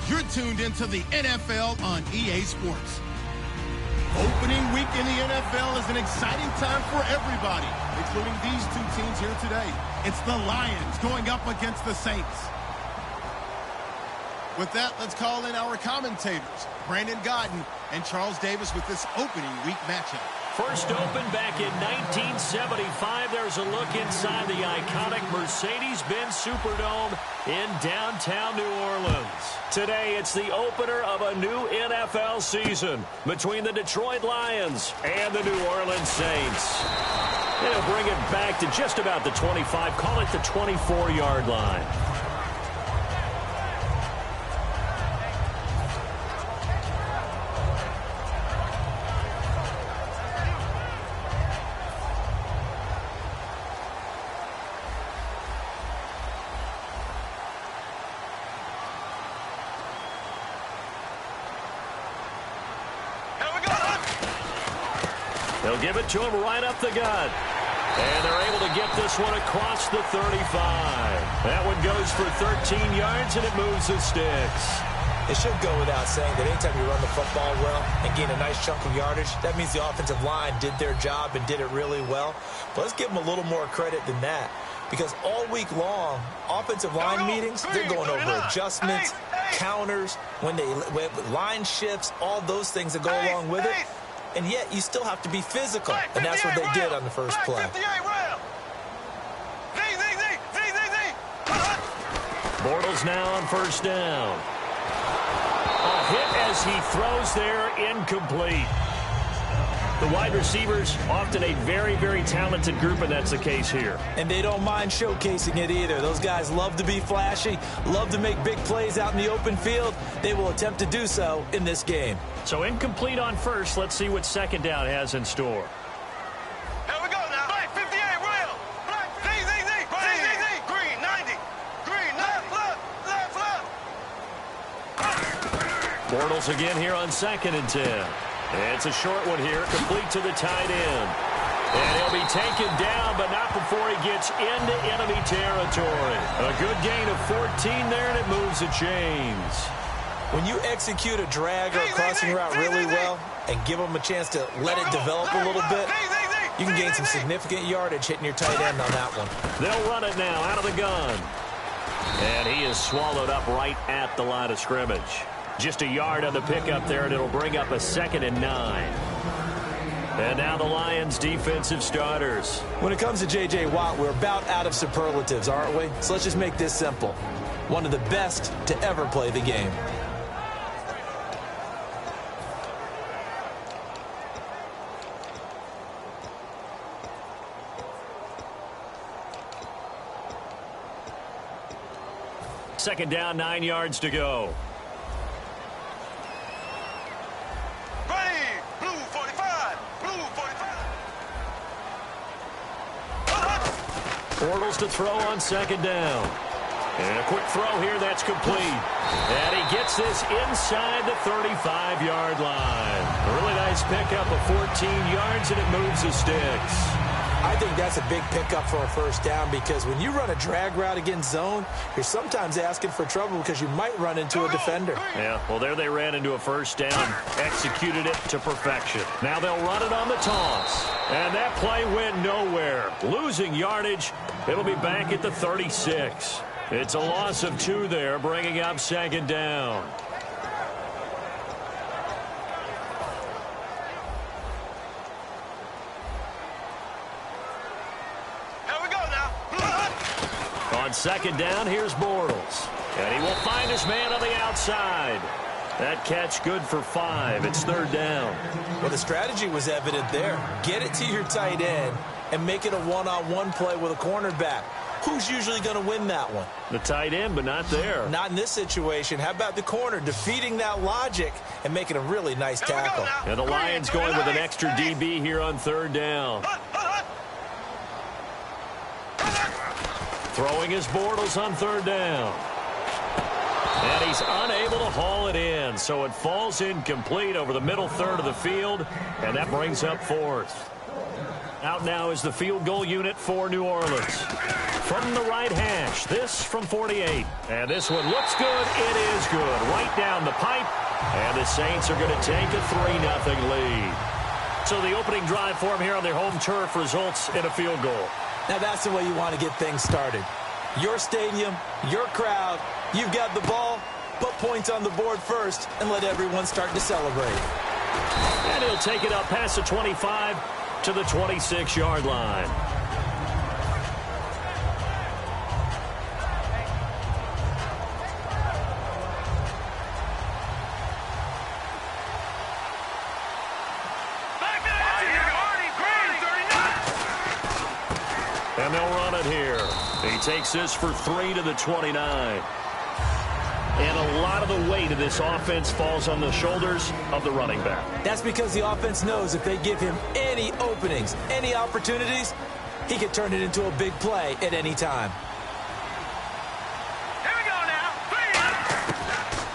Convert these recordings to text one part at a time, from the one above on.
You're tuned into the NFL on EA Sports. Opening week in the NFL is an exciting time for everybody, including these two teams here today. It's the Lions going up against the Saints. With that, let's call in our commentators, Brandon Godden and Charles Davis, with this opening week matchup. First opened back in 1975. There's a look inside the iconic Mercedes-Benz Superdome in downtown New Orleans. Today, it's the opener of a new NFL season between the Detroit Lions and the New Orleans Saints. They'll bring it back to just about the 25, call it the 24-yard line. They'll give it to him right up the gut. And they're able to get this one across the 35. That one goes for 13 yards, and it moves the sticks. It should go without saying that anytime you run the football well and gain a nice chunk of yardage, that means the offensive line did their job and did it really well. But let's give them a a little more credit than that, because all week long, offensive line meetings, they're going over adjustments, counters, when line shifts, all those things that go along with it. And yet, you still have to be physical. And that's what they did on the first play. Bortles now on first down. A hit as he throws there, incomplete. The wide receivers, often a very, very talented group, and that's the case here. And they don't mind showcasing it either. Those guys love to be flashy, love to make big plays out in the open field. They will attempt to do so in this game. So incomplete on first. Let's see what second down has in store. Here we go now. Right, 58, real. Right, Z, green, 90. Green, left. Bortles again here on 2nd and 10. It's a short one here, complete to the tight end. And he'll be taken down, but not before he gets into enemy territory. A good gain of 14 there, and it moves the chains. When you execute a drag or a crossing route really well and give them a chance to let it develop a little bit, you can gain some significant yardage hitting your tight end on that one. They'll run it now out of the gun. And he is swallowed up right at the line of scrimmage. Just a yard on the pickup there, and it'll bring up a 2nd and 9. And now the Lions' defensive starters. When it comes to J.J. Watt, we're about out of superlatives, aren't we? So let's just make this simple. One of the best to ever play the game. Second down, 9 yards to go. Bortles to throw on 2nd down. And a quick throw here, that's complete. And he gets this inside the 35-yard line. A really nice pickup of 14 yards, and it moves the sticks. I think that's a big pickup for a first down, because when you run a drag route against zone, you're sometimes asking for trouble because you might run into a defender. Yeah, well, there they ran into a first down, executed it to perfection. Now they'll run it on the toss. And that play went nowhere. Losing yardage, it'll be back at the 36. It's a loss of 2 there, bringing up 2nd down. On 2nd down, here's Bortles. And he will find his man on the outside. That catch good for 5. It's 3rd down. Well, the strategy was evident there. Get it to your tight end and make it a one-on-one play with a cornerback. Who's usually going to win that one? The tight end, but not there. Not in this situation. How about the corner defeating that logic and making a really nice tackle? And the Lions going with an extra DB here on 3rd down. Throwing his Bortles on 3rd down. And he's unable to haul it in, so it falls incomplete over the middle third of the field, and that brings up 4th. Out now is the field goal unit for New Orleans. From the right hash, this from 48. And this one looks good. It is good. Right right down the pipe, and the Saints are going to take a 3-0 lead. So the opening drive for them here on their home turf results in a field goal. Now that's the way you want to get things started. Your stadium, your crowd, you've got the ball, put points on the board first, and let everyone start to celebrate. And he'll take it up past the 25 to the 26-yard line. And they'll run it here. He takes this for 3 to the 29. And a lot of the weight of this offense falls on the shoulders of the running back. That's because the offense knows if they give him any openings, any opportunities, he can turn it into a big play at any time. Here we go now.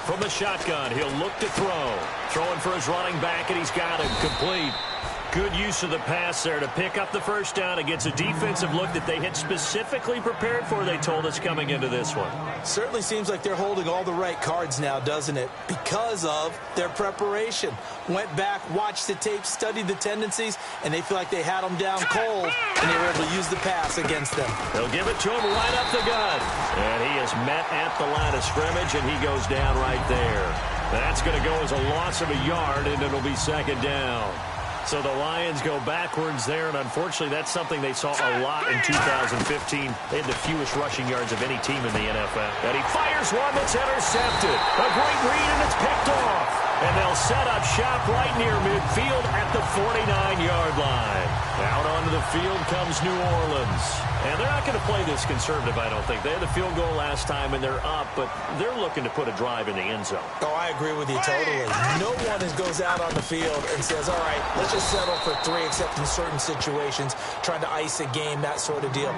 From the shotgun, he'll look to throw. Throwing for his running back, and he's got him complete. Good use of the pass there to pick up the first down against a defensive look that they had specifically prepared for, they told us, coming into this one. Certainly seems like they're holding all the right cards now, doesn't it? Because of their preparation. Went back, watched the tape, studied the tendencies, and they feel like they had them down cold, and they were able to use the pass against them. They'll give it to him right up the gut. And he is met at the line of scrimmage, and he goes down right there. That's going to go as a loss of a yard, and it'll be second down. So the Lions go backwards there, and unfortunately that's something they saw a lot in 2015. They had the fewest rushing yards of any team in the NFL. And he fires one that's intercepted. A great read, and it's picked off. And they'll set up shop right near midfield at the 49-yard line. Out onto the field comes New Orleans. And they're not going to play this conservative, I don't think. They had the field goal last time, and they're up, but they're looking to put a drive in the end zone. Oh, I agree with you totally. No one goes out on the field and says, all right, let's just settle for 3, except in certain situations, trying to ice a game, that sort of deal.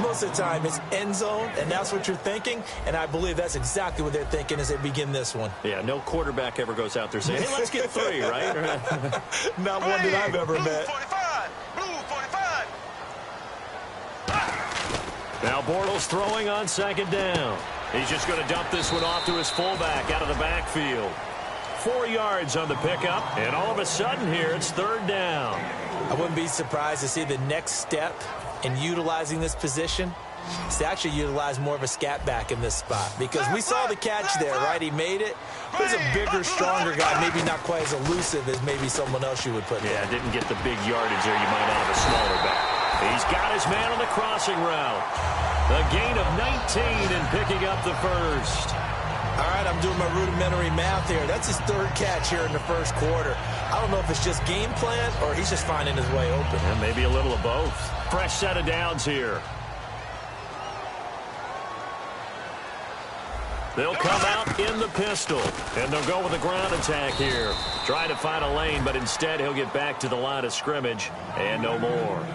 Most of the time, it's end zone, and that's what you're thinking, and I believe that's exactly what they're thinking as they begin this one. Yeah, no quarterback ever goes out there saying, hey, let's get 3, right? Not one that I've ever met. 45. Blue 45. Now Bortles throwing on second down. He's just going to dump this one off to his fullback out of the backfield. 4 yards on the pickup, and all of a sudden here it's third down. I wouldn't be surprised to see the next step in utilizing this position is to actually utilize more of a scat back in this spot, because we saw the catch there, right? He made it. There's a bigger, stronger guy, maybe not quite as elusive as maybe someone else you would put there. Yeah, didn't get the big yardage there. You might out of a smaller back. He's got his man on the crossing route. A gain of 19 and picking up the first. All right, I'm doing my rudimentary math here. That's his 3rd catch here in the first quarter. I don't know if it's just game plan or he's just finding his way open. Yeah, maybe a little of both. Fresh set of downs here. They'll come out in the pistol, and they'll go with a ground attack here. Trying to find a lane, but instead he'll get back to the line of scrimmage and no more.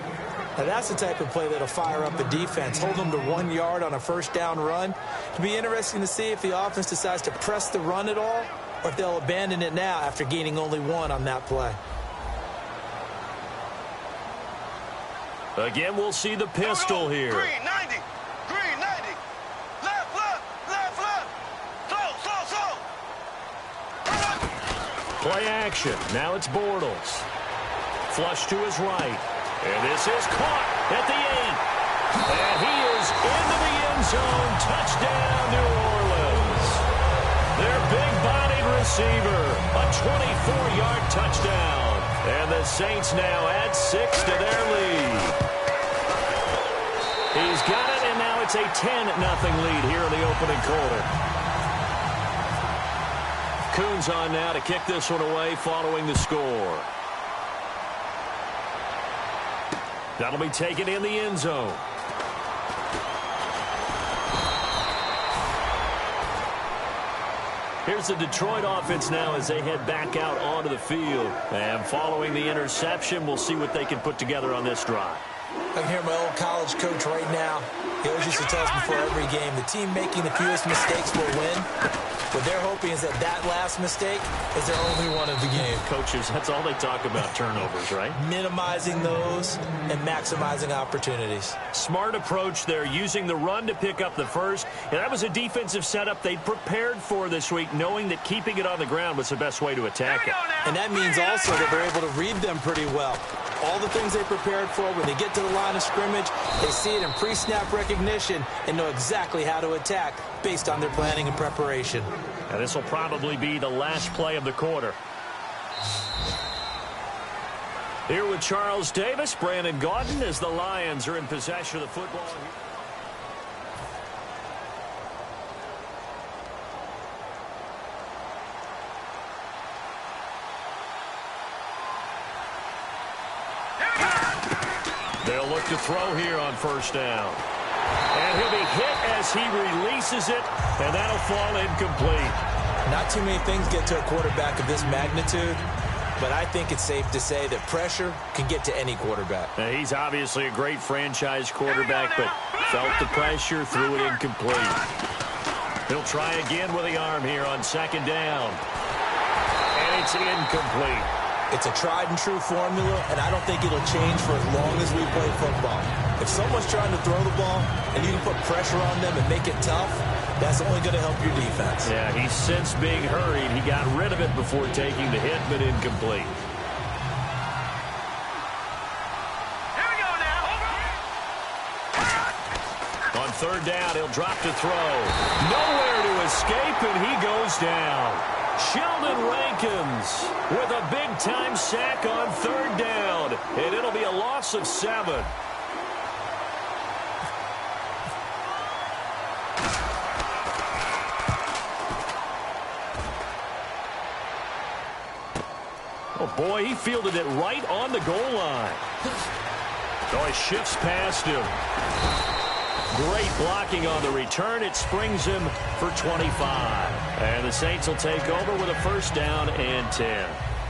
Now that's the type of play that'll fire up the defense. Hold them to 1 yard on a first down run. It'll be interesting to see if the offense decides to press the run at all, or if they'll abandon it now after gaining only 1 on that play. Again, we'll see the pistol here. Green 90. Green 90. Left, left, left, left. Slow. Play action. Now it's Bortles. Flush to his right. And this is caught at the 8. And he is into the end zone. Touchdown, New Orleans. Their big-bodied receiver. A 24-yard touchdown. And the Saints now add 6 to their lead. He's got it, and now it's a 10-0 lead here in the opening quarter. Coons on now to kick this one away following the score. That'll be taken in the end zone. Here's the Detroit offense now as they head back out onto the field. And following the interception, we'll see what they can put together on this drive. I can hear my old college coach right now. He always used to tell us before every game, the team making the fewest mistakes will win. What they're hoping is that last mistake is their only one of the game. Coaches, that's all they talk about, turnovers, right? Minimizing those and maximizing opportunities. Smart approach there, using the run to pick up the first. And that was a defensive setup they'd prepared for this week, knowing that keeping it on the ground was the best way to attack it. And that means also that they're able to read them pretty well. All the things they prepared for, when they get to the line of scrimmage, they see it in pre-snap recognition and know exactly how to attack based on their planning and preparation. And this will probably be the last play of the quarter. Here with Charles Davis, Brandon Gaudin, as the Lions are in possession of the football. They'll look to throw here on first down. And he'll be hit as he releases it, and that'll fall incomplete. Not too many things get to a quarterback of this magnitude, but I think it's safe to say that pressure can get to any quarterback. Now, he's obviously a great franchise quarterback, but felt the pressure, threw it incomplete. He'll try again with the arm here on second down. And it's incomplete. It's a tried-and-true formula, and I don't think it'll change for as long as we play football. If someone's trying to throw the ball and you can put pressure on them and make it tough, that's only going to help your defense. Yeah, he's since being hurried. He got rid of it before taking the hit, but incomplete. Here we go now. On third down, he'll drop to throw. Nowhere to escape, and he goes down. Sheldon Rankins with a big-time sack on third down, and it'll be a loss of 7. Oh, boy, he fielded it right on the goal line. Oh, he shifts past him. Great blocking on the return. It springs him for 25. And the Saints will take over with a first down and 10.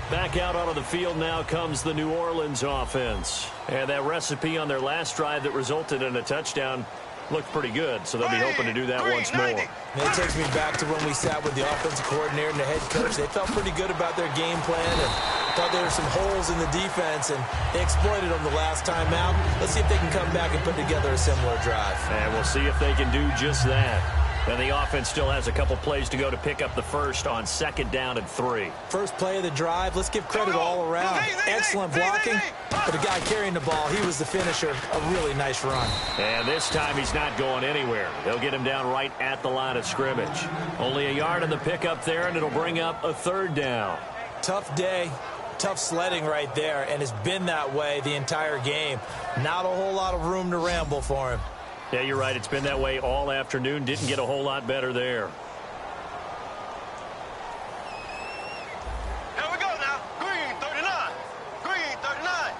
Back out onto the field now comes the New Orleans offense. And that recipe on their last drive that resulted in a touchdown looked pretty good, so they'll be hoping to do that once more. It takes me back to when we sat with the offensive coordinator and the head coach. They felt pretty good about their game plan and thought there were some holes in the defense, and they exploited them the last time out. Let's see if they can come back and put together a similar drive. And we'll see if they can do just that. And the offense still has a couple plays to go to pick up the first on second down and 3. First play of the drive, let's give credit all around. Excellent blocking, but the guy carrying the ball, he was the finisher. A really nice run. And this time he's not going anywhere. They'll get him down right at the line of scrimmage. Only a yard on the pickup there, and it'll bring up a third down. Tough day. Tough sledding right there, and it's been that way the entire game. Not a whole lot of room to ramble for him. Yeah, you're right. It's been that way all afternoon. Didn't get a whole lot better there. Here we go now. Green 39. Green 39.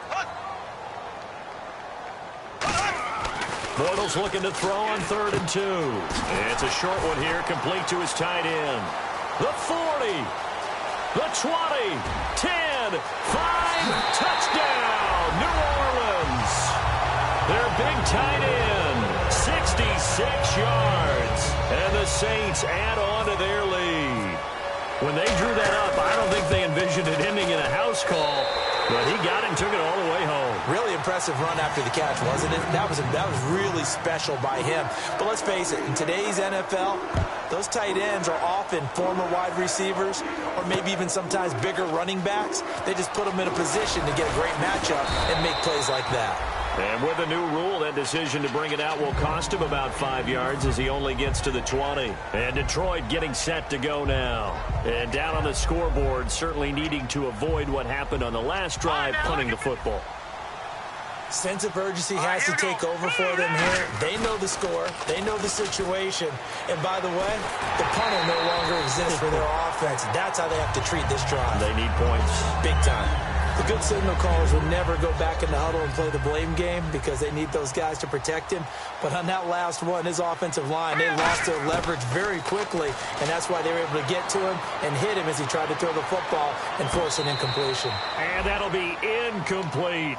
Bortles looking to throw on 3rd and 2. It's a short one here, complete to his tight end. The 40. The 20. 10. 5. Touchdown. New Orleans. Their big tight end. 66 yards. And the Saints add on to their lead. When they drew that up, I don't think they envisioned it ending in a house call. But he got it and took it all the way home. Really impressive run after the catch, wasn't it? That was really special by him. But let's face it, in today's NFL, those tight ends are often former wide receivers or maybe even sometimes bigger running backs. They just put them in a position to get a great matchup and make plays like that. And with the new rule, that decision to bring it out will cost him about 5 yards as he only gets to the 20. And Detroit getting set to go now. And down on the scoreboard, certainly needing to avoid what happened on the last drive, punting the football. Sense of urgency has to take over for them here. They know the score. They know the situation. And by the way, the punt will no longer exist for their offense. That's how they have to treat this drive. They need points. Big time. The good signal callers will never go back in the huddle and play the blame game because they need those guys to protect him. But on that last one, his offensive line, they lost their leverage very quickly, and that's why they were able to get to him and hit him as he tried to throw the football and force an incompletion. And that'll be incomplete.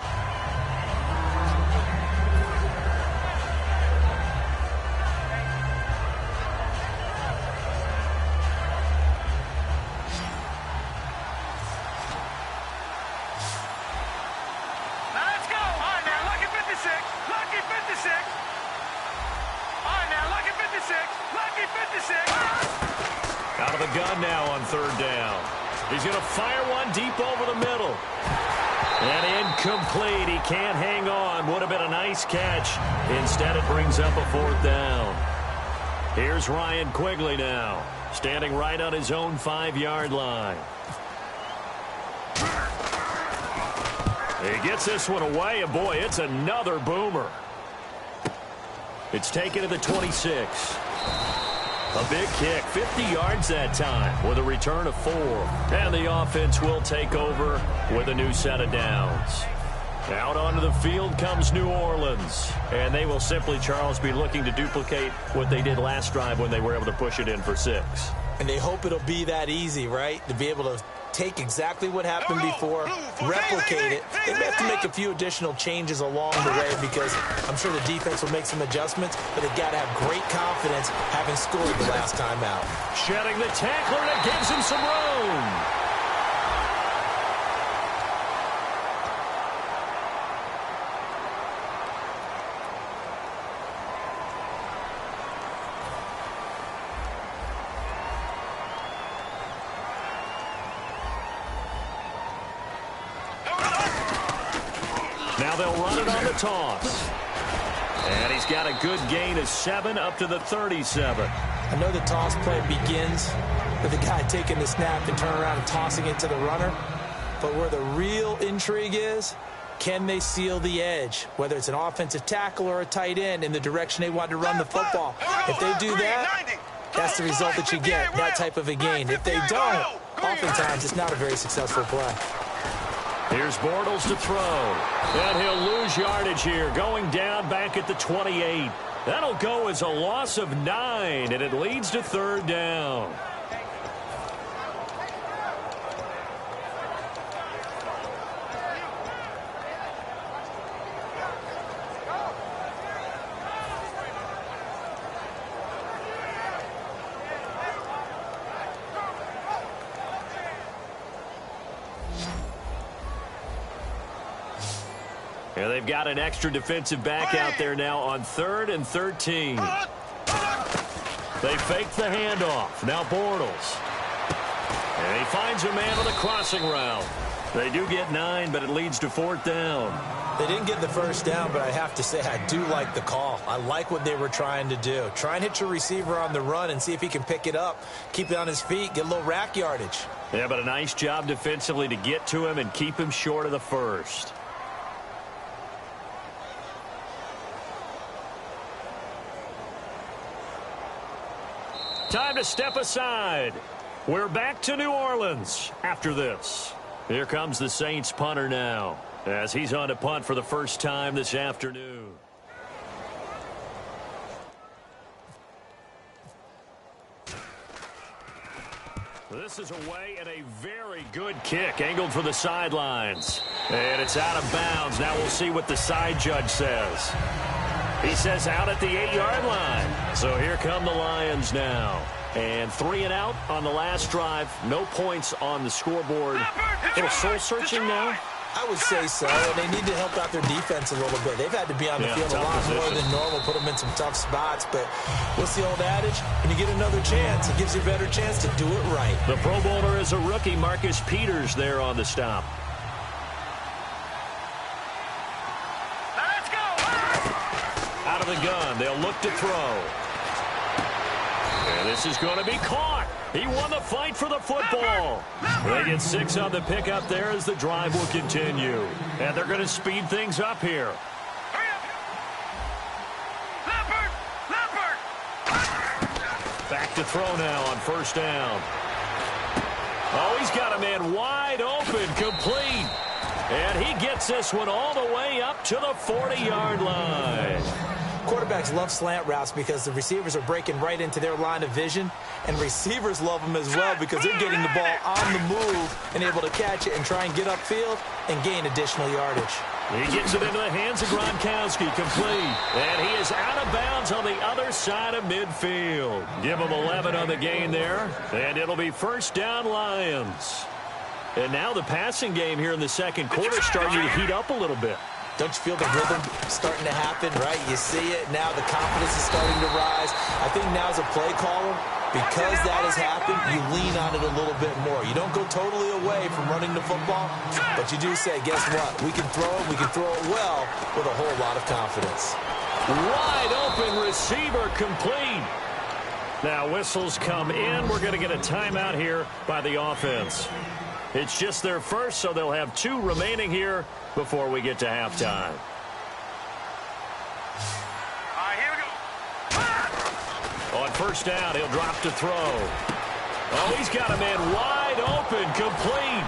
run now on third down. He's going to fire one deep over the middle. And incomplete. He can't hang on. Would have been a nice catch. Instead, it brings up a fourth down. Here's Ryan Quigley now, standing right on his own 5-yard line. He gets this one away, and boy, it's another boomer. It's taken to the 26. A big kick, 50 yards that time with a return of 4. And the offense will take over with a new set of downs. Out onto the field comes New Orleans. And they will simply, Charles, be looking to duplicate what they did last drive when they were able to push it in for 6. And they hope it'll be that easy, right? To be able to take exactly what happened before, replicate it. They may have to make a few additional changes along the way because I'm sure the defense will make some adjustments, but they've got to have great confidence having scored the last time out. Shedding the tackler, and it gives him some room. Now they'll run it on the toss. And he's got a good gain of 7 up to the 37. I know the toss play begins with the guy taking the snap and turning around and tossing it to the runner. But where the real intrigue is, can they seal the edge, whether it's an offensive tackle or a tight end, in the direction they want to run the football? If they do that, that's the result that you get, that type of a gain. If they don't, oftentimes it's not a very successful play. Here's Bortles to throw. And he'll lose yardage here, going down back at the 28. That'll go as a loss of 9, and it leads to third down. And they've got an extra defensive back out there now on 3rd and 13. They fake the handoff. Now Bortles. And he finds a man on the crossing route. They do get 9, but it leads to 4th down. They didn't get the first down, but I have to say I do like the call. I like what they were trying to do. Try and hit your receiver on the run and see if he can pick it up, keep it on his feet, get a little rack yardage. Yeah, but a nice job defensively to get to him and keep him short of the first. Time to step aside. We're back to New Orleans after this. Here comes the Saints punter now, as he's on to punt for the first time this afternoon. This is away and a very good kick, angled for the sidelines. And it's out of bounds. Now we'll see what the side judge says. He says out at the 8-yard line. So here come the Lions now. And 3 and out on the last drive. No points on the scoreboard. A little soul-searching now. I would say so, and they need to help out their defense a little bit. They've had to be on the field a lot more than normal, put them in some tough spots. But what's the old adage? When you get another chance, it gives you a better chance to do it right. The Pro Bowler is a rookie, Marcus Peters, there on the stop. Out of the gun, they'll look to throw. And this is going to be caught. He won the fight for the football. They get 6 on the pickup there as the drive will continue. And they're going to speed things up here. Back to throw now on first down. Oh, he's got a man wide open, complete. And he gets this one all the way up to the 40-yard line. Quarterbacks love slant routes because the receivers are breaking right into their line of vision, and receivers love them as well because they're getting the ball on the move and able to catch it and try and get upfield and gain additional yardage. He gets it into the hands of Gronkowski, complete. And he is out of bounds on the other side of midfield. Give him 11 on the gain there, and it'll be first down Lions. And now the passing game here in the second quarter starting to heat up a little bit. Don't you feel the rhythm starting to happen, right? You see it. Now the confidence is starting to rise. I think now as a play caller, because that has happened, you lean on it a little bit more. You don't go totally away from running the football, but you do say, guess what? We can throw it well with a whole lot of confidence. Wide open receiver complete. Now whistles come in. We're going to get a timeout here by the offense. It's just their first, so they'll have 2 remaining here before we get to halftime. All right, here we go. On first down, he'll drop to throw. Oh, he's got a man wide open, complete.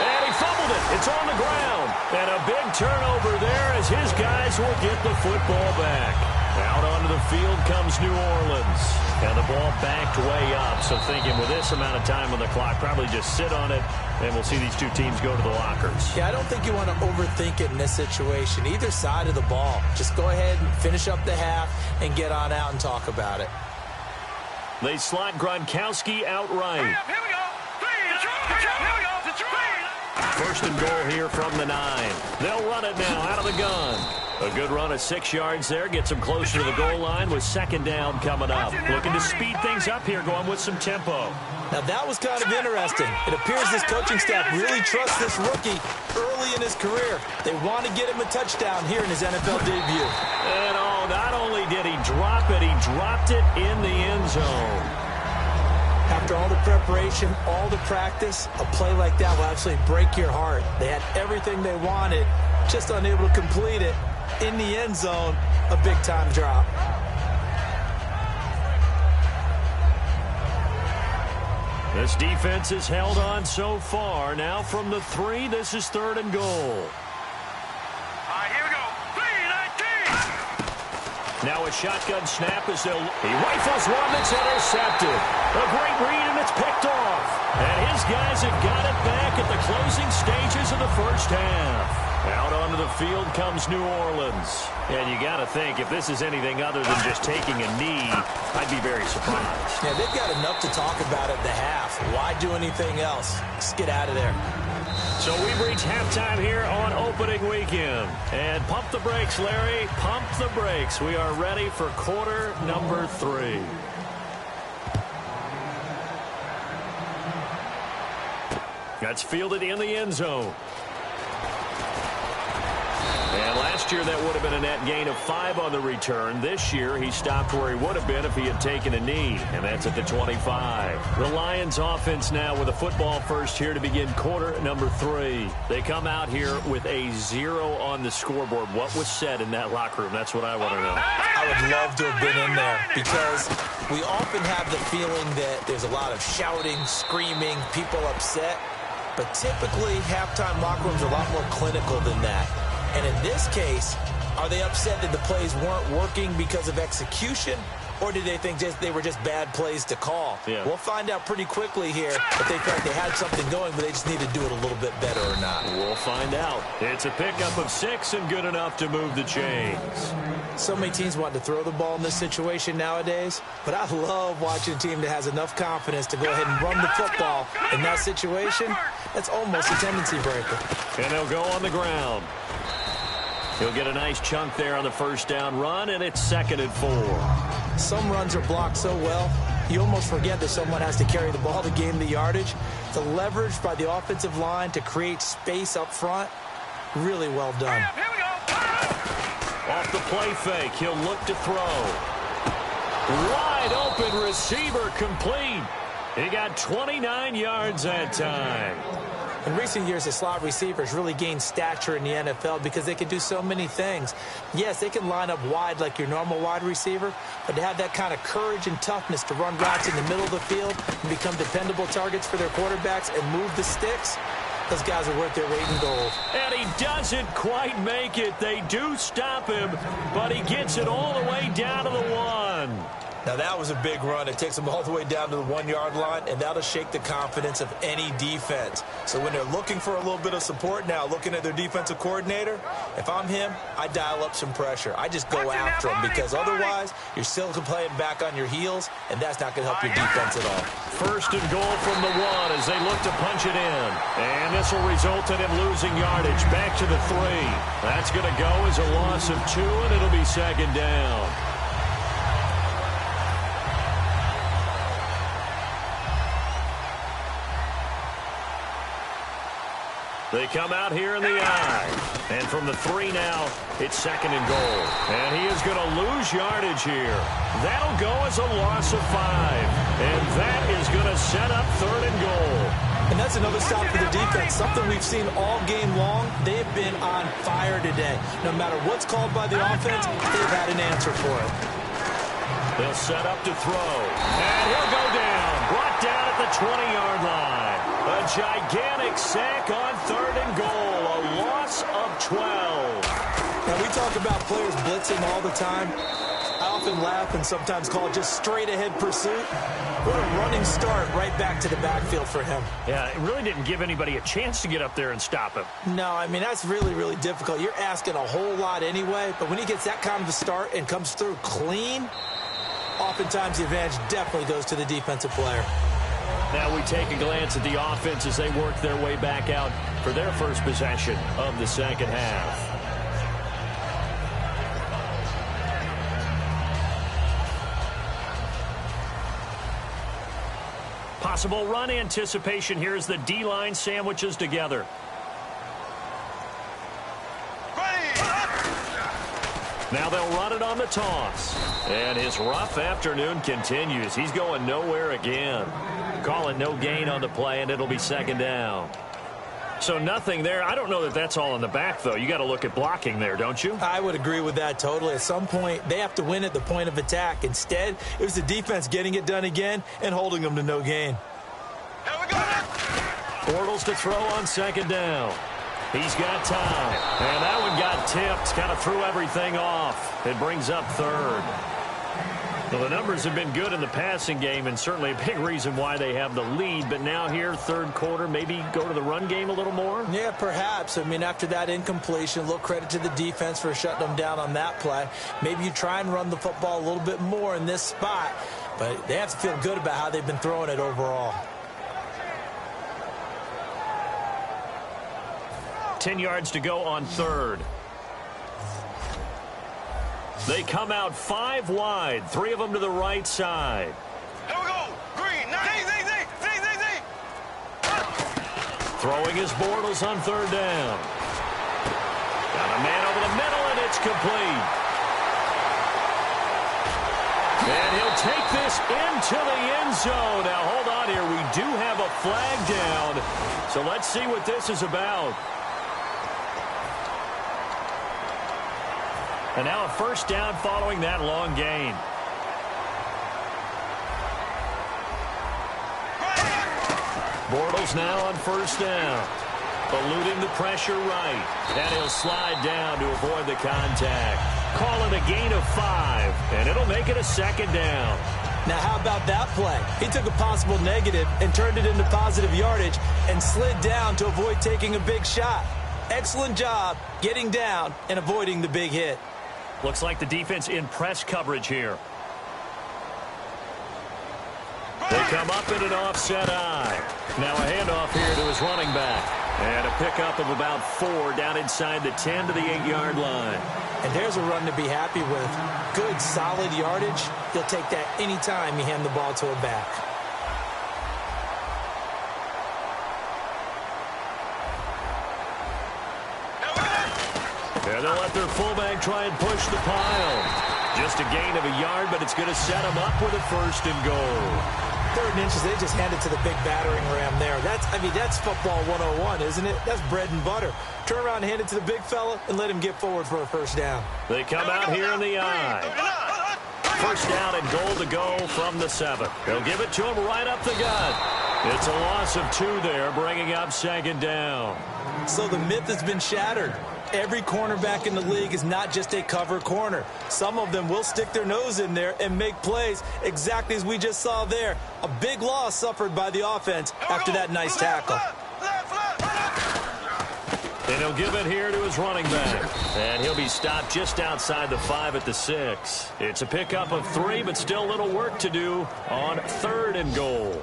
And he fumbled it. It's on the ground. And a big turnover there as his guys will get the football back. Out onto the field comes New Orleans. And the ball backed way up. So thinking with this amount of time on the clock, probably just sit on it, and we'll see these 2 teams go to the lockers. Yeah, I don't think you want to overthink it in this situation. Either side of the ball. Just go ahead and finish up the half and get on out and talk about it. They slot Gronkowski outright. Here we go. 3, here we go. 3. First and goal here from the 9. They'll run it now out of the gun. A good run of 6 yards there. Gets them closer to the goal line with second down coming up. Looking to speed things up here, going with some tempo. Now, that was kind of interesting. It appears this coaching staff really trusts this rookie early in his career. They want to get him a touchdown here in his NFL debut. And not only did he drop it, he dropped it in the end zone. After all the preparation, all the practice, a play like that will absolutely break your heart. They had everything they wanted, just unable to complete it. In the end zone, a big-time drop. This defense has held on so far. Now from the 3, this is 3rd and goal. All right, here we go. 3-19. Now a shotgun snap as he rifles one that's intercepted. A great read, and it's picked off. And his guys have got it back at the closing stages of the first half. Out onto the field comes New Orleans. And you got to think, if this is anything other than just taking a knee, I'd be very surprised. Yeah, they've got enough to talk about at the half. Why do anything else? Just get out of there. So we've reached halftime here on opening weekend. And pump the brakes, Larry. Pump the brakes. We are ready for quarter number 3. That's fielded in the end zone. And last year, that would have been a net gain of 5 on the return. This year, he stopped where he would have been if he had taken a knee, and that's at the 25. The Lions offense now with a football first here to begin quarter number 3. They come out here with a 0 on the scoreboard. What was said in that locker room? That's what I want to know. I would love to have been in there because we often have the feeling that there's a lot of shouting, screaming, people upset. But typically, halftime locker rooms are a lot more clinical than that. And in this case, are they upset that the plays weren't working because of execution, or did they think they were just bad plays to call? Yeah. We'll find out pretty quickly here if they felt they had something going, but they just need to do it a little bit better or not. We'll find out. It's a pickup of 6 and good enough to move the chains. So many teams want to throw the ball in this situation nowadays, but I love watching a team that has enough confidence to go ahead and run the football. In that situation, that's almost a tendency breaker. And they'll go on the ground. He'll get a nice chunk there on the first down run, and it's 2nd and 4. Some runs are blocked so well, you almost forget that someone has to carry the ball to gain the yardage. The leverage by the offensive line to create space up front, really well done. Here we go. Off the play fake, he'll look to throw. Wide open receiver complete. He got 29 yards that time. In recent years, the slot receivers really gained stature in the NFL because they can do so many things. Yes, they can line up wide like your normal wide receiver, but to have that kind of courage and toughness to run routes in the middle of the field and become dependable targets for their quarterbacks and move the sticks, those guys are worth their weight in gold. And he doesn't quite make it. They do stop him, but he gets it all the way down to the 1. Now, that was a big run. It takes them all the way down to the 1-yard line, and that'll shake the confidence of any defense. So when they're looking for a little bit of support now, looking at their defensive coordinator, if I'm him, I dial up some pressure. I just go after him because otherwise you're still playing back on your heels, and that's not going to help your defense at all. First and goal from the 1 as they look to punch it in. And this will result in him losing yardage back to the 3. That's going to go as a loss of 2, and it'll be 2nd down. They come out here in the I. And from the 3 now, it's 2nd and goal. And he is going to lose yardage here. That'll go as a loss of 5. And that is going to set up 3rd and goal. And that's another stop for the defense, something we've seen all game long. They've been on fire today. No matter what's called by the offense, they've had an answer for it. They'll set up to throw. And he'll go down. Brought down at the 20-yard line. A gigantic sack on 3rd and goal. A loss of 12. Now, we talk about players blitzing all the time. I often laugh and sometimes call it just straight-ahead pursuit. What a running start right back to the backfield for him. Yeah, it really didn't give anybody a chance to get up there and stop him. No, I mean, that's really, really difficult. You're asking a whole lot anyway, but when he gets that kind of a start and comes through clean, oftentimes the advantage definitely goes to the defensive player. Now we take a glance at the offense as they work their way back out for their first possession of the second half. Possible run anticipation here as the D-line sandwiches together. Now they'll run it on the toss. And his rough afternoon continues. He's going nowhere again. Calling no gain on the play, and it'll be 2nd down. So nothing there. I don't know that that's all in the back, though. You got to look at blocking there, don't you? I would agree with that totally. At some point, they have to win at the point of attack. Instead, it was the defense getting it done again and holding them to no gain. Here we go. Bortles to throw on 2nd down. He's got time. And that one got tipped. Kind of threw everything off. It brings up 3rd. Well, the numbers have been good in the passing game and certainly a big reason why they have the lead. But now here, 3rd quarter, maybe go to the run game a little more? Yeah, perhaps. I mean, after that incompletion, a little credit to the defense for shutting them down on that play. Maybe you try and run the football a little bit more in this spot. But they have to feel good about how they've been throwing it overall. 10 yards to go on 3rd. They come out 5 wide, 3 of them to the right side. Here we go. Green. Throwing his Bortles on 3rd down. Got a man over the middle, and it's complete. And he'll take this into the end zone. Now, hold on here. We do have a flag down. So let's see what this is about. And now a 1st down following that long gain. Bortles now on 1st down. Eluding the pressure right. And he'll slide down to avoid the contact. Call it a gain of 5. And it'll make it a 2nd down. Now, how about that play? He took a possible negative and turned it into positive yardage and slid down to avoid taking a big shot. Excellent job getting down and avoiding the big hit. Looks like the defense in press coverage here. They come up in an offset I. Now a handoff here to his running back. And a pickup of about 4 down inside the 10 to the 8-yard line. And there's a run to be happy with. Good, solid yardage. He'll take that anytime you hand the ball to a back. And they'll let their fullback try and push the pile. Just a gain of a yard, but it's going to set them up with a 1st and goal. 3rd and inches, they just hand it to the big battering ram there. That's football 101, isn't it? That's bread and butter. Turn around and hand it to the big fella and let him get forward for a 1st down. They come out here in the I. 1st down and goal to go from the 7. They'll give it to him right up the gut. It's a loss of 2 there, bringing up 2nd down. So the myth has been shattered. Every cornerback in the league is not just a cover corner. Some of them will stick their nose in there and make plays exactly as we just saw there. A big loss suffered by the offense after that nice tackle. And he'll give it here to his running back. And he'll be stopped just outside the 5 at the 6. It's a pickup of 3, but still little work to do on 3rd and goal.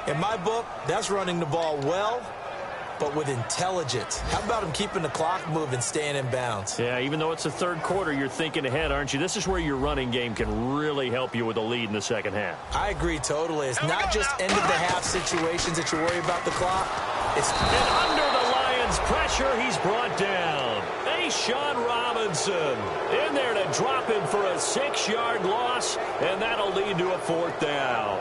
In my book, that's running the ball well, but with intelligence. How about him keeping the clock moving, staying in bounds? Yeah, even though it's the 3rd quarter, you're thinking ahead, aren't you? This is where your running game can really help you with a lead in the 2nd half. I agree totally. It's not just end-of-the-half situations that you worry about the clock. It's and under the Lions Lions pressure. He's brought down. Sean Robinson in there to drop him for a 6-yard loss, and that'll lead to a 4th down.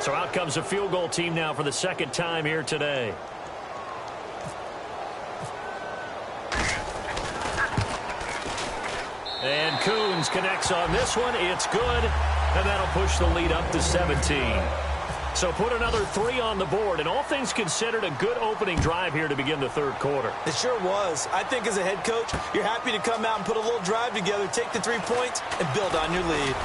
So out comes a field goal team now for the 2nd time here today. And Coons connects on this one. It's good, and that'll push the lead up to 17. So put another 3 on the board, and all things considered, a good opening drive here to begin the 3rd quarter. It sure was. I think as a head coach, you're happy to come out and put a little drive together, take the 3 points, and build on your lead.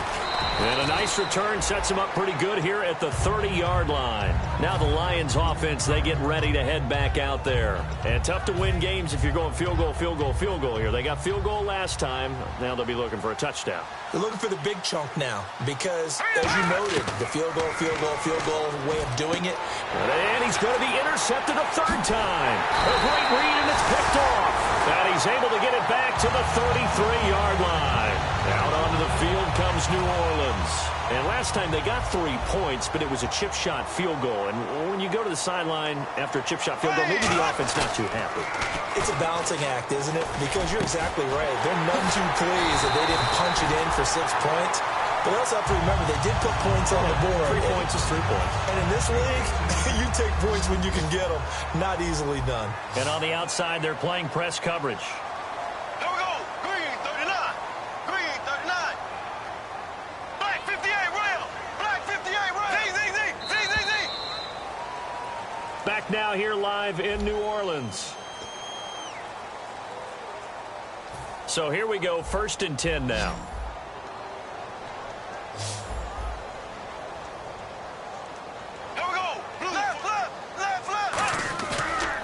And a nice return sets them up pretty good here at the 30-yard line. Now the Lions offense, they get ready to head back out there. And tough to win games if you're going field goal, field goal, field goal here. They got field goal last time. Now they'll be looking for a touchdown. They're looking for the big chunk now because, as you noted, the field goal way of doing it. And he's going to be intercepted a 3rd time. A great read, and it's picked off. And he's able to get it back to the 33-yard line. Out onto the field comes New Orleans. And last time they got 3 points, but it was a chip shot field goal. And when you go to the sideline after a chip shot field goal, maybe the offense not too happy. It's a balancing act, isn't it? Because you're exactly right. They're none too pleased that they didn't punch it in for 6 points. But also have to remember, they did put points on the board. 3 points is 3 points. And in this league, you take points when you can get them. Not easily done. And on the outside, they're playing press coverage. Here we go. Green 39. Green 39. Black 58, rail. Black 58, rail. Z. Back now here live in New Orleans. So here we go, 1st and 10 now.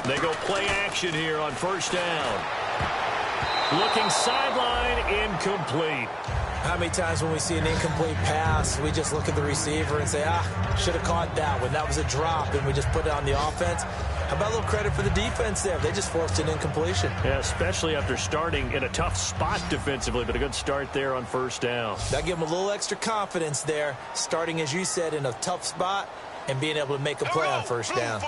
They go play action here on 1st down. Looking sideline, incomplete. How many times when we see an incomplete pass, we just look at the receiver and say, should have caught that one. That was a drop, and we just put it on the offense. How about a little credit for the defense there? They just forced an incompletion. Yeah, especially after starting in a tough spot defensively, but a good start there on 1st down. That gave them a little extra confidence there, starting, as you said, in a tough spot and being able to make a play on 1st down.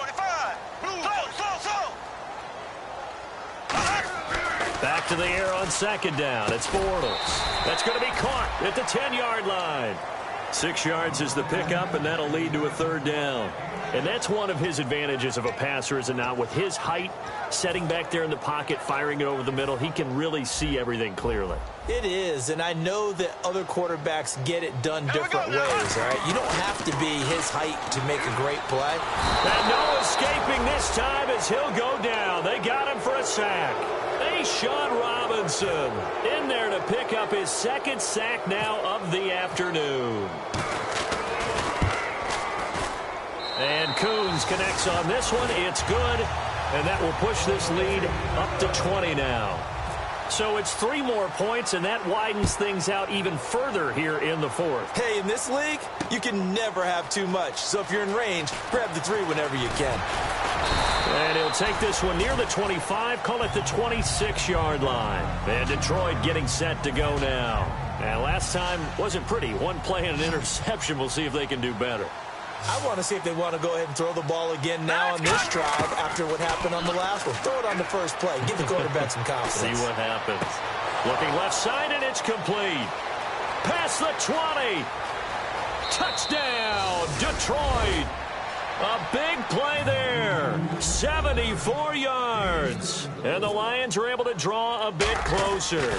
Back to the air on 2nd down. It's Bortles. That's going to be caught at the 10-yard line. 6 yards is the pickup, and that'll lead to a 3rd down. And that's one of his advantages of a passer, is it not? With his height, setting back there in the pocket, firing it over the middle, he can really see everything clearly. It is, and I know that other quarterbacks get it done different ways, all right? You don't have to be his height to make a great play. And no escaping this time as he'll go down. They got him for a sack. Sean Robinson in there to pick up his 2nd sack now of the afternoon. And Coons connects on this one. It's good, and that will push this lead up to 20 now. So it's 3 more points, and that widens things out even further here in the 4th. Hey, in this league, you can never have too much. So if you're in range, grab the 3 whenever you can. And he'll take this one near the 25, call it the 26-yard line. And Detroit getting set to go now. And last time wasn't pretty. 1 play and an interception. We'll see if they can do better. I want to see if they want to go ahead and throw the ball again now on this drive after what happened on the last one. Throw it on the first play. Give the quarterback some confidence. See what happens. Looking left side, and it's complete. Past the 20. Touchdown, Detroit. A big play there. 74 yards. And the Lions are able to draw a bit closer.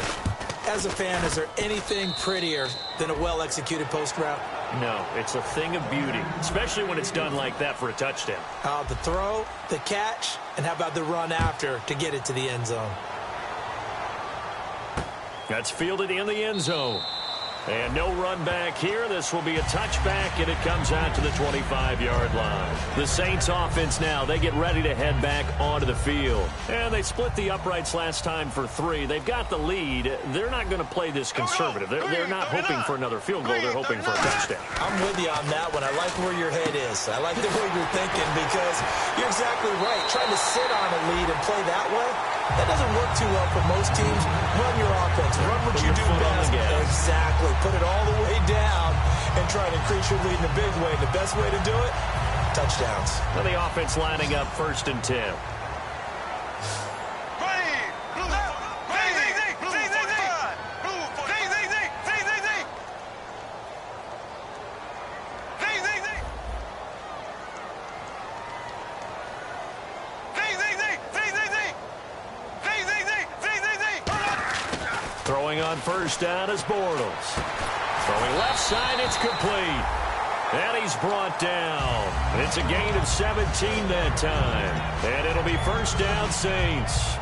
As a fan, is there anything prettier than a well-executed post route? No, it's a thing of beauty, especially when it's done like that for a touchdown. The throw, the catch, and how about the run after to get it to the end zone? That's fielded in the end zone. And no run back here. This will be a touchback, and it comes out to the 25-yard line. The Saints offense now, they get ready to head back onto the field. And they split the uprights last time for 3. They've got the lead. They're not going to play this conservative. They're not hoping for another field goal. They're hoping for a touchdown. I'm with you on that one. I like where your head is. I like the way you're thinking because you're exactly right. Trying to sit on a lead and play that way, that doesn't work too well for most teams. Run your offense. Run what you do best. Exactly. Put it all the way down and try to increase your lead in a big way. And the best way to do it, touchdowns. And the offense lining up 1st and 10. Throwing on 1st down is Bortles. Throwing left side, it's complete. And he's brought down. It's a gain of 17 that time. And it'll be 1st down Saints.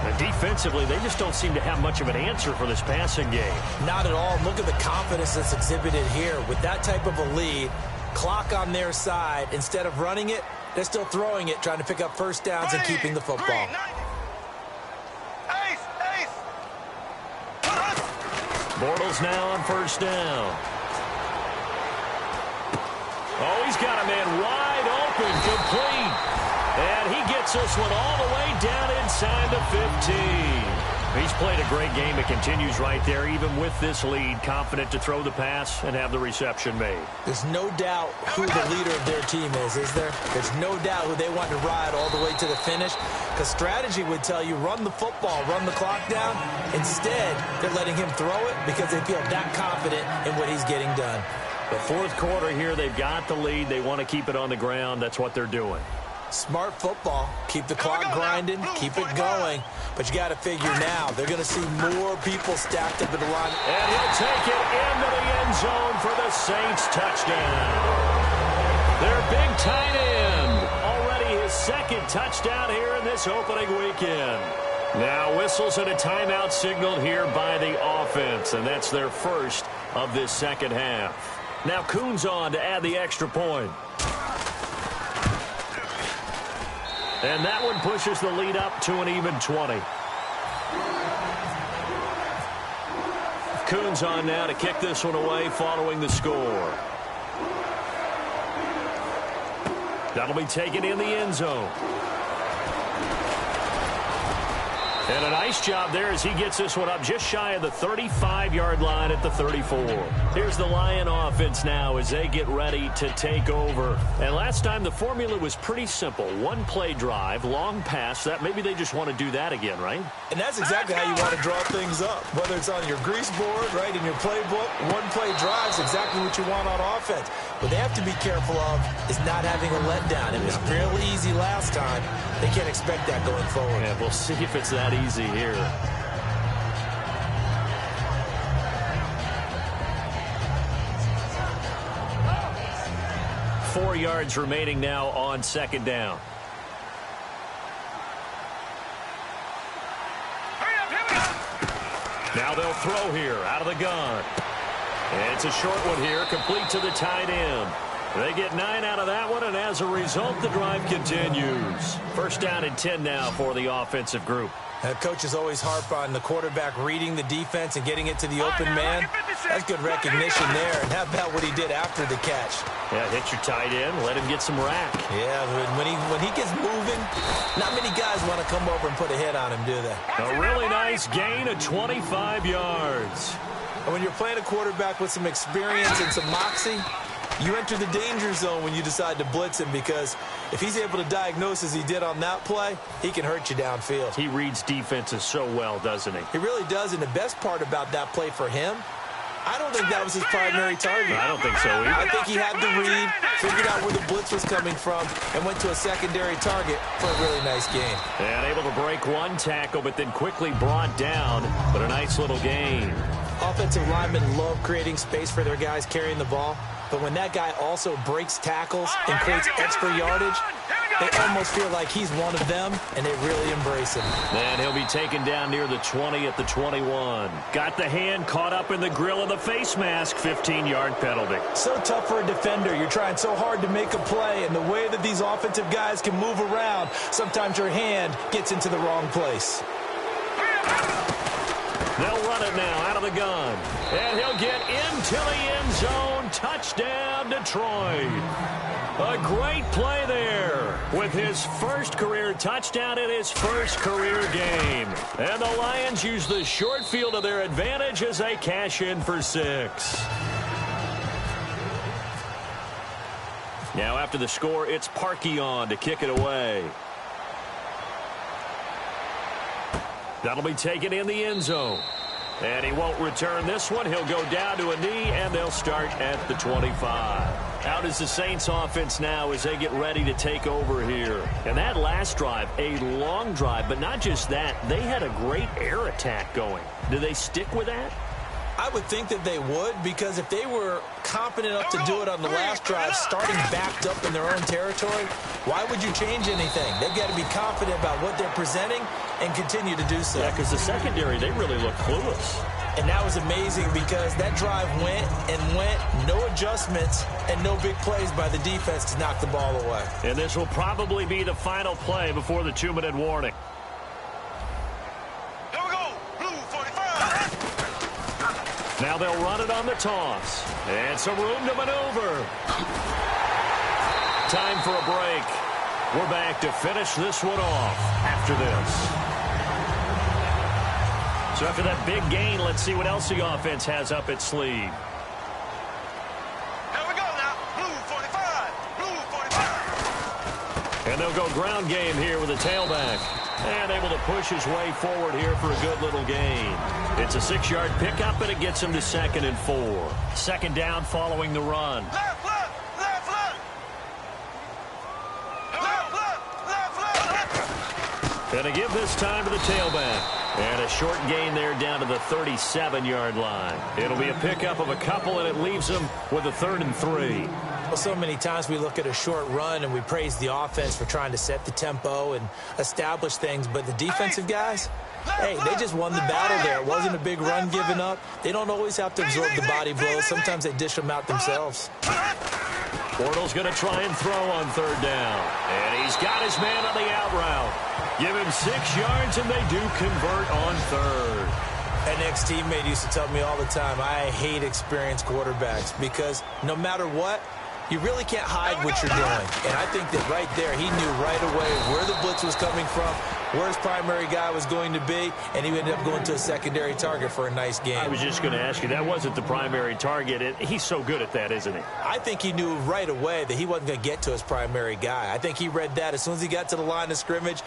And defensively, they just don't seem to have much of an answer for this passing game. Not at all. Look at the confidence that's exhibited here. With that type of a lead, clock on their side, instead of running it, they're still throwing it, trying to pick up 1st downs and keeping the football. Bortles now on 1st down. Oh, he's got a man wide open, complete. And he gets this one all the way down inside the 15. He's played a great game. It continues right there, even with this lead, confident to throw the pass and have the reception made. There's no doubt who the leader of their team is there? There's no doubt who they want to ride all the way to the finish, because strategy would tell you run the football, run the clock down. Instead, they're letting him throw it because they feel that confident in what he's getting done. The 4th quarter here, they've got the lead. They want to keep it on the ground. That's what they're doing. Smart football. Keep the clock grinding. Keep it going. But you got to figure now, they're going to see more people stacked up at the line. And he'll take it into the end zone for the Saints touchdown. Their big tight end. Already his 2nd touchdown here in this opening weekend. Now whistles and a timeout signaled here by the offense. And that's their 1st of this 2nd half. Now Kuhn's on to add the extra point. And that one pushes the lead up to an even 20. Kuhn's on now to kick this one away following the score. That'll be taken in the end zone. And a nice job there as he gets this one up just shy of the 35-yard line at the 34. Here's the Lion offense now as they get ready to take over. And last time the formula was pretty simple. 1-play drive, long pass. That maybe they just want to do that again, right? And that's exactly how you want to draw things up. Whether it's on your grease board, right, in your playbook, 1-play drive is exactly what you want on offense. What they have to be careful of is not having a letdown. It was fairly easy last time. They can't expect that going forward. Yeah, we'll see if it's that easy here. Four yards remaining now on 2nd down. Now they'll throw here out of the gun. And it's a short one here, complete to the tight end. They get 9 out of that one, and as a result, the drive continues. 1st down and 10 now for the offensive group. Coaches always harp on the quarterback reading the defense and getting it to the open man. That's good recognition there. And how about what he did after the catch? Yeah, hit your tight end, let him get some rack. Yeah, when he gets moving, not many guys want to come over and put a hit on him, do they? A really nice gain of 25 yards. And when you're playing a quarterback with some experience and some moxie, you enter the danger zone when you decide to blitz him, because if he's able to diagnose as he did on that play, he can hurt you downfield. He reads defenses so well, doesn't he? He really does, and the best part about that play for him, I don't think that was his primary target. I don't think so either. I think he had the read, figured out where the blitz was coming from, and went to a secondary target for a really nice gain. And able to break one tackle, but then quickly brought down, but a nice little gain. Offensive linemen love creating space for their guys carrying the ball, but when that guy also breaks tackles and creates extra yardage, they almost feel like he's one of them, and they really embrace him. And he'll be taken down near the 20 at the 21. Got the hand caught up in the grill of the face mask, 15-yard penalty. So tough for a defender. You're trying so hard to make a play, and the way that these offensive guys can move around, sometimes your hand gets into the wrong place. They'll run it now out of the gun. And he'll get into the end zone. Touchdown, Detroit. A great play there with his first career touchdown in his first career game. And the Lions use the short field to their advantage as they cash in for 6. Now after the score, it's Parkey on to kick it away. That'll be taken in the end zone. And he won't return this one. He'll go down to a knee, and they'll start at the 25. Out is the Saints offense now as they get ready to take over here. And that last drive, a long drive, but not just that. They had a great air attack going. Do they stick with that? I would think that they would, because if they were confident enough to do it on the last drive, starting backed up in their own territory, why would you change anything? They've got to be confident about what they're presenting and continue to do so. Yeah, because the secondary, they really look clueless. And that was amazing because that drive went and went, no adjustments and no big plays by the defense to knock the ball away. And this will probably be the final play before the 2-minute warning. Here we go. Blue 45. Now they'll run it on the toss. And some room to maneuver. Time for a break. We're back to finish this one off after this. So after that big gain, let's see what else the offense has up its sleeve. Here we go now. Blue 45. Blue 45. And they'll go ground game here with a tailback. And able to push his way forward here for a good little gain. It's a 6-yard pickup, and it gets him to 2nd and 4. Second down following the run. Left, left, left, left. Left, left, left, left, left. And a give this time to the tailback. And a short gain there down to the 37-yard line. It'll be a pickup of a couple, and it leaves them with a 3rd and 3. Well, so many times we look at a short run and we praise the offense for trying to set the tempo and establish things, but the defensive guys, hey, they just won the battle there. It wasn't a big run given up. They don't always have to absorb the body blows. Sometimes they dish them out themselves. Bortles going to try and throw on 3rd down. And he's got his man on the out route. Give him 6 yards, and they do convert on 3rd. An ex-teammate used to tell me all the time, I hate experienced quarterbacks because no matter what, you really can't hide what you're doing. And I think that right there, he knew right away where the blitz was coming from, where his primary guy was going to be, and he ended up going to a secondary target for a nice game. I was just going to ask you, that wasn't the primary target. He's so good at that, isn't he? I think he knew right away that he wasn't going to get to his primary guy. I think he read that as soon as he got to the line of scrimmage,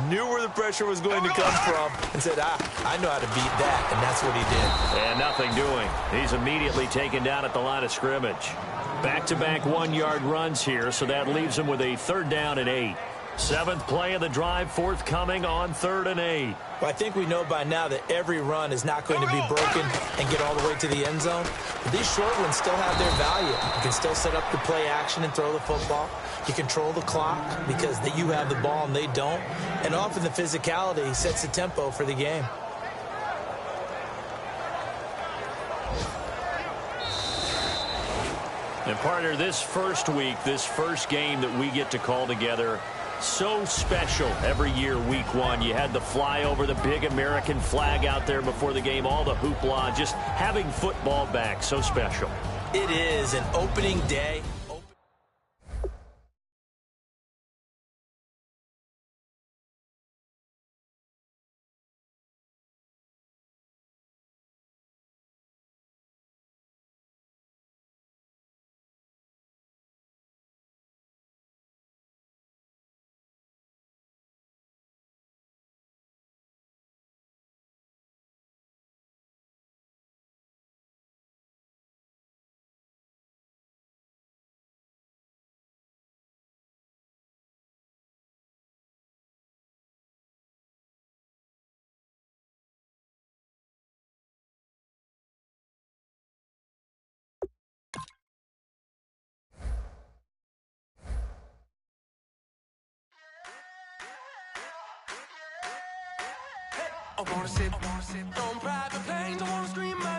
knew where the pressure was going to come from, and said, I know how to beat that, and that's what he did. And nothing doing. He's immediately taken down at the line of scrimmage. Back-to-back 1-yard runs here, so that leaves him with a 3rd down and 8. 7th play of the drive forthcoming on 3rd and 8. Well, I think we know by now that every run is not going to be broken and get all the way to the end zone. But these short ones still have their value. You can still set up the play action and throw the football. You control the clock because you have the ball and they don't. And often the physicality sets the tempo for the game. And partner, this first week, this first game that we get to call together, so special every year, week 1. You had the flyover, the big American flag out there before the game, all the hoopla, just having football back, so special. It is an opening day. I wanna sip on private planes. I wanna scream my